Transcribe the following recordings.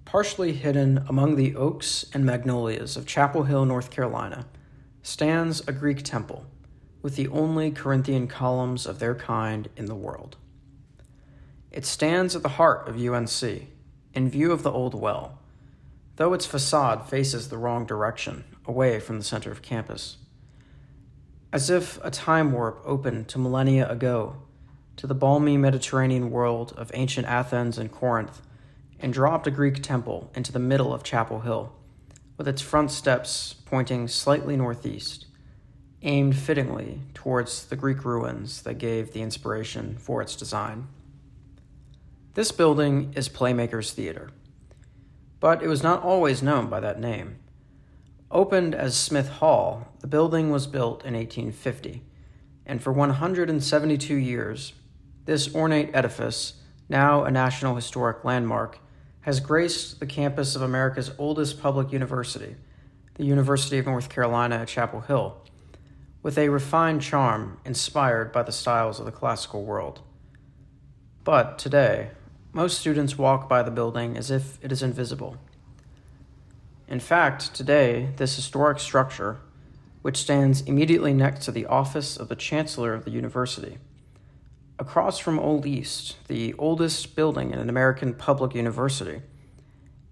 Partially hidden among the oaks and magnolias of Chapel Hill, North Carolina, stands a Greek temple with the only Corinthian columns of their kind in the world. It stands at the heart of UNC, in view of the old well, though its facade faces the wrong direction, away from the center of campus. As if a time warp opened to millennia ago, to the balmy Mediterranean world of ancient Athens and Corinth, and dropped a Greek temple into the middle of Chapel Hill, with its front steps pointing slightly northeast, aimed fittingly towards the Greek ruins that gave the inspiration for its design. This building is Playmakers Theatre, but it was not always known by that name. Opened as Smith Hall, the building was built in 1850, and for 172 years, this ornate edifice, now a National Historic Landmark, has graced the campus of America's oldest public university, the University of North Carolina at Chapel Hill, with a refined charm inspired by the styles of the classical world. But today, most students walk by the building as if it is invisible. In fact, today, this historic structure, which stands immediately next to the office of the Chancellor of the university, across from Old East, the oldest building in an American public university,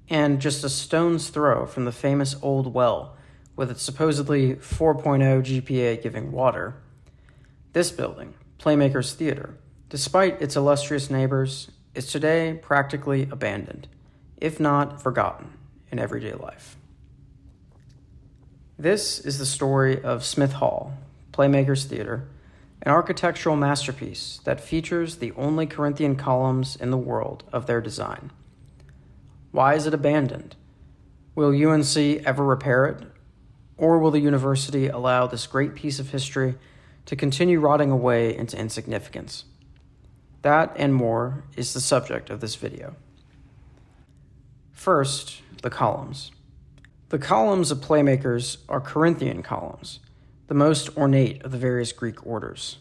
and just a stone's throw from the famous Old Well with its supposedly 4.0 GPA giving water, this building, Playmakers Theatre, despite its illustrious neighbors, is today practically abandoned, if not forgotten, in everyday life. This is the story of Smith Hall, Playmakers Theatre, an architectural masterpiece that features the only Corinthian columns in the world of their design. Why is it abandoned? Will UNC ever repair it? Or will the university allow this great piece of history to continue rotting away into insignificance? That and more is the subject of this video. First, the columns. The columns of Playmakers are Corinthian columns, the most ornate of the various Greek orders.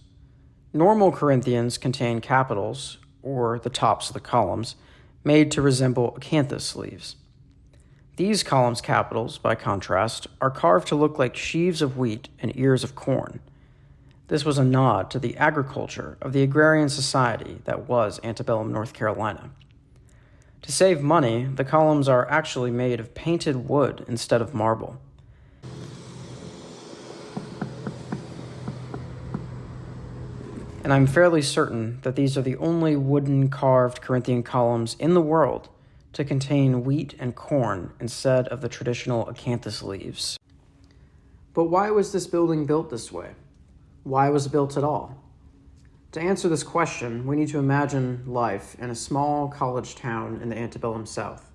Normal Corinthians contain capitals, or the tops of the columns, made to resemble acanthus leaves. These columns' capitals, by contrast, are carved to look like sheaves of wheat and ears of corn. This was a nod to the agriculture of the agrarian society that was Antebellum North Carolina. To save money, the columns are actually made of painted wood instead of marble. And I'm fairly certain that these are the only wooden carved Corinthian columns in the world to contain wheat and corn instead of the traditional acanthus leaves. But why was this building built this way? Why was it built at all? To answer this question, we need to imagine life in a small college town in the antebellum South.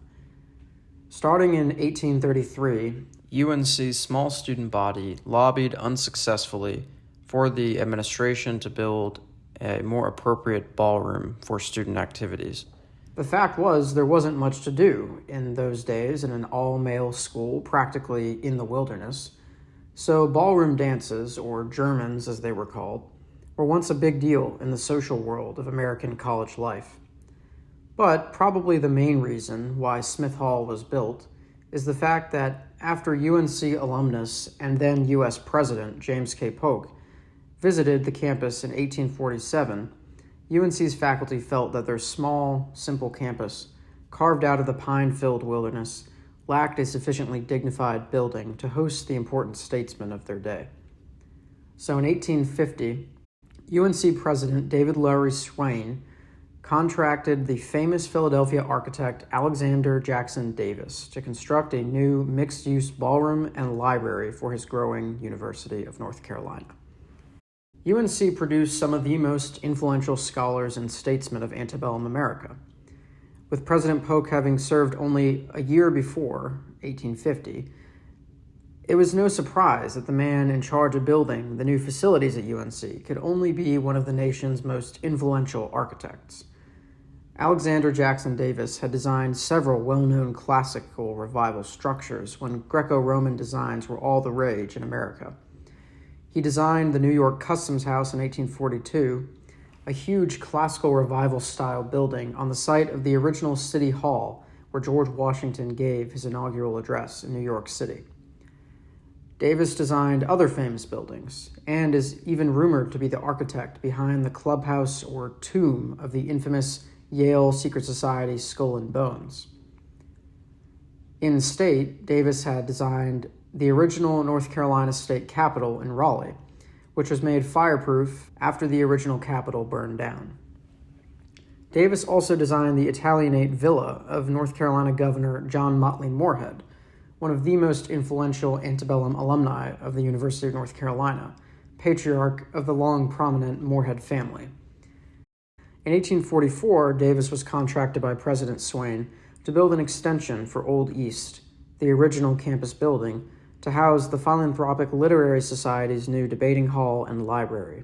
Starting in 1833, UNC's small student body lobbied unsuccessfully for the administration to build a more appropriate ballroom for student activities. The fact was, there wasn't much to do in those days in an all-male school practically in the wilderness, so ballroom dances, or Germans as they were called, were once a big deal in the social world of American college life. But probably the main reason why Smith Hall was built is the fact that after UNC alumnus and then U.S. President James K. Polk visited the campus in 1847, UNC's faculty felt that their small, simple campus, carved out of the pine-filled wilderness, lacked a sufficiently dignified building to host the important statesmen of their day. So in 1850, UNC President David Lowery Swain contracted the famous Philadelphia architect Alexander Jackson Davis to construct a new mixed-use ballroom and library for his growing University of North Carolina. UNC produced some of the most influential scholars and statesmen of antebellum America. With President Polk having served only a year before, 1850, it was no surprise that the man in charge of building the new facilities at UNC could only be one of the nation's most influential architects. Alexander Jackson Davis had designed several well-known classical revival structures when Greco-Roman designs were all the rage in America. He designed the New York Customs House in 1842, a huge classical revival-style building on the site of the original City Hall, where George Washington gave his inaugural address in New York City. Davis designed other famous buildings, and is even rumored to be the architect behind the clubhouse or tomb of the infamous Yale Secret Society Skull and Bones. In state, Davis had designed the original North Carolina state capitol in Raleigh, which was made fireproof after the original capitol burned down. Davis also designed the Italianate villa of North Carolina Governor John Motley Moorhead, one of the most influential antebellum alumni of the University of North Carolina, patriarch of the long prominent Moorhead family. In 1844, Davis was contracted by President Swain to build an extension for Old East, the original campus building, to house the Philanthropic Literary Society's new debating hall and library.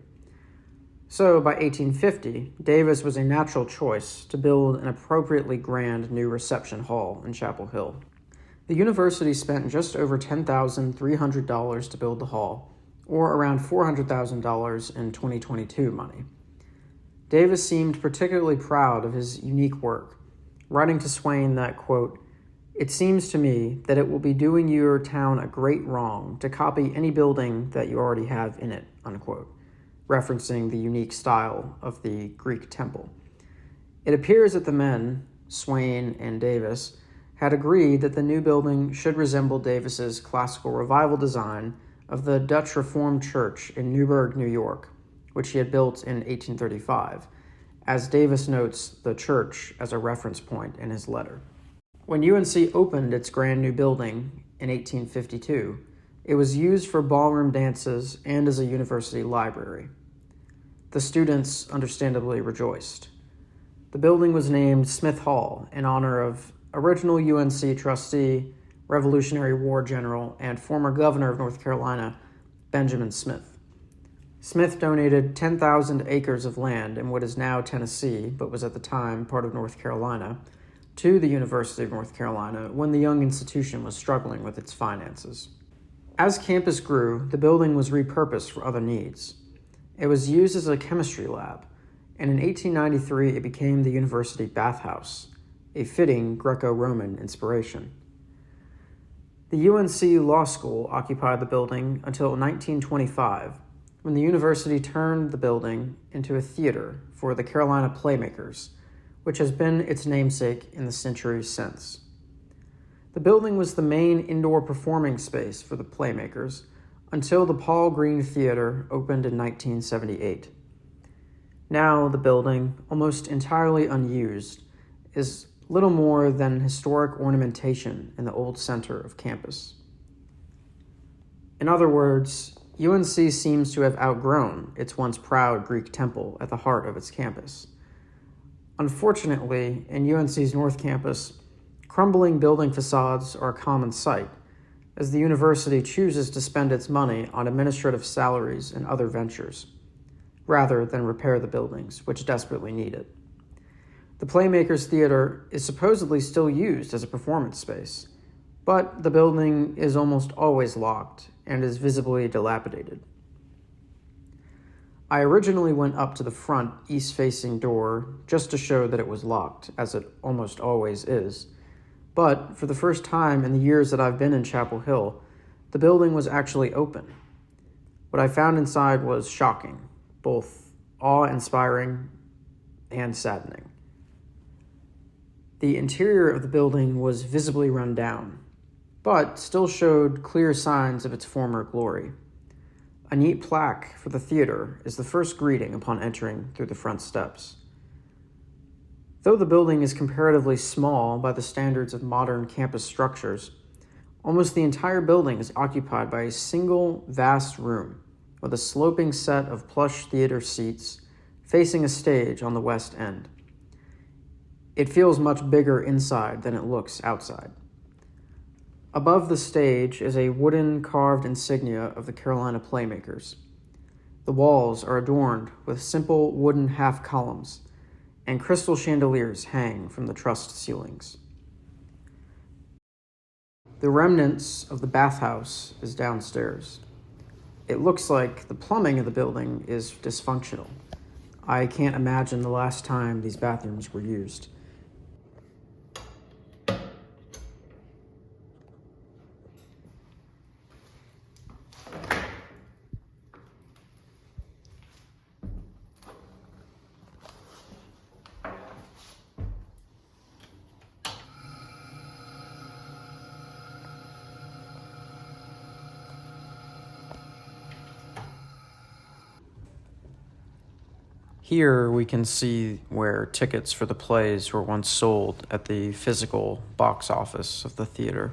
So, by 1850, Davis was a natural choice to build an appropriately grand new reception hall in Chapel Hill. The university spent just over $10,300 to build the hall, or around $400,000 in 2022 money. Davis seemed particularly proud of his unique work, writing to Swain that, quote, "It seems to me that it will be doing your town a great wrong to copy any building that you already have in it," unquote, referencing the unique style of the Greek temple. It appears that the men, Swain and Davis, had agreed that the new building should resemble Davis's classical revival design of the Dutch Reformed Church in Newburgh, New York, which he had built in 1835, as Davis notes the church as a reference point in his letter. When UNC opened its grand new building in 1852, it was used for ballroom dances and as a university library. The students understandably rejoiced. The building was named Smith Hall in honor of original UNC trustee, Revolutionary War general, and former governor of North Carolina, Benjamin Smith. Smith donated 10,000 acres of land in what is now Tennessee, but was at the time part of North Carolina, to the University of North Carolina when the young institution was struggling with its finances. As campus grew, the building was repurposed for other needs. It was used as a chemistry lab, and in 1893 it became the university bathhouse, a fitting Greco-Roman inspiration. The UNC Law School occupied the building until 1925, when the university turned the building into a theater for the Carolina Playmakers, which has been its namesake in the centuries since. The building was the main indoor performing space for the Playmakers until the Paul Green Theater opened in 1978. Now the building, almost entirely unused, is little more than historic ornamentation in the old center of campus. In other words, UNC seems to have outgrown its once proud Greek temple at the heart of its campus. Unfortunately, in UNC's North Campus, crumbling building facades are a common sight, as the university chooses to spend its money on administrative salaries and other ventures, rather than repair the buildings, which desperately need it. The Playmakers Theatre is supposedly still used as a performance space, but the building is almost always locked and is visibly dilapidated. I originally went up to the front east-facing door just to show that it was locked, as it almost always is, but for the first time in the years that I've been in Chapel Hill, the building was actually open. What I found inside was shocking, both awe-inspiring and saddening. The interior of the building was visibly run down, but still showed clear signs of its former glory. A neat plaque for the theater is the first greeting upon entering through the front steps. Though the building is comparatively small by the standards of modern campus structures, almost the entire building is occupied by a single vast room with a sloping set of plush theater seats facing a stage on the west end. It feels much bigger inside than it looks outside. Above the stage is a wooden carved insignia of the Carolina Playmakers. The walls are adorned with simple wooden half columns, and crystal chandeliers hang from the trussed ceilings. The remnants of the bathhouse is downstairs. It looks like the plumbing of the building is dysfunctional. I can't imagine the last time these bathrooms were used. Here we can see where tickets for the plays were once sold at the physical box office of the theater.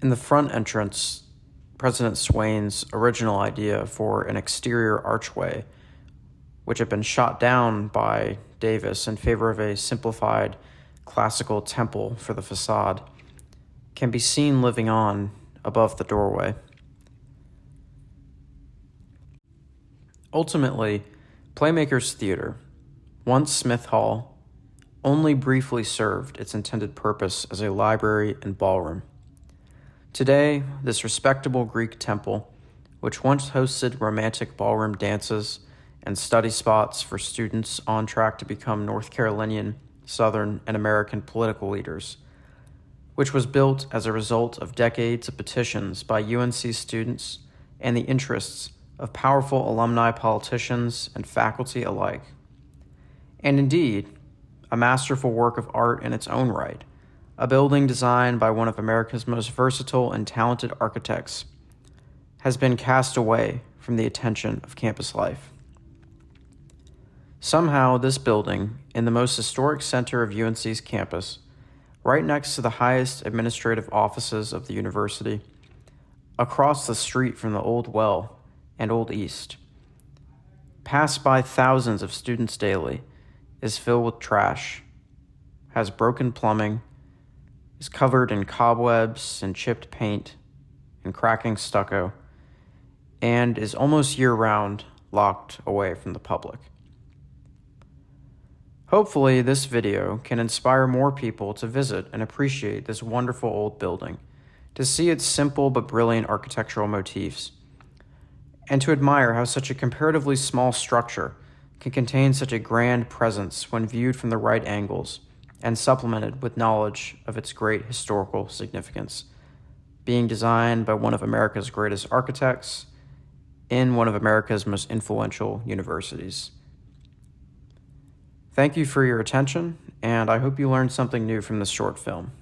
In the front entrance, President Swain's original idea for an exterior archway, which had been shot down by Davis in favor of a simplified classical temple for the facade, can be seen living on above the doorway. Ultimately, Playmakers Theatre, once Smith Hall, only briefly served its intended purpose as a library and ballroom. Today, this respectable Greek temple, which once hosted romantic ballroom dances and study spots for students on track to become North Carolinian, Southern, and American political leaders, which was built as a result of decades of petitions by UNC students and the interests of powerful alumni politicians and faculty alike. And indeed, a masterful work of art in its own right, a building designed by one of America's most versatile and talented architects, has been cast away from the attention of campus life. Somehow, this building, in the most historic center of UNC's campus, right next to the highest administrative offices of the university, across the street from the Old Well and Old East, passed by thousands of students daily, is filled with trash, has broken plumbing, is covered in cobwebs and chipped paint and cracking stucco, and is almost year-round locked away from the public. Hopefully, this video can inspire more people to visit and appreciate this wonderful old building, to see its simple but brilliant architectural motifs, and to admire how such a comparatively small structure can contain such a grand presence when viewed from the right angles and supplemented with knowledge of its great historical significance, being designed by one of America's greatest architects in one of America's most influential universities. Thank you for your attention, and I hope you learned something new from this short film.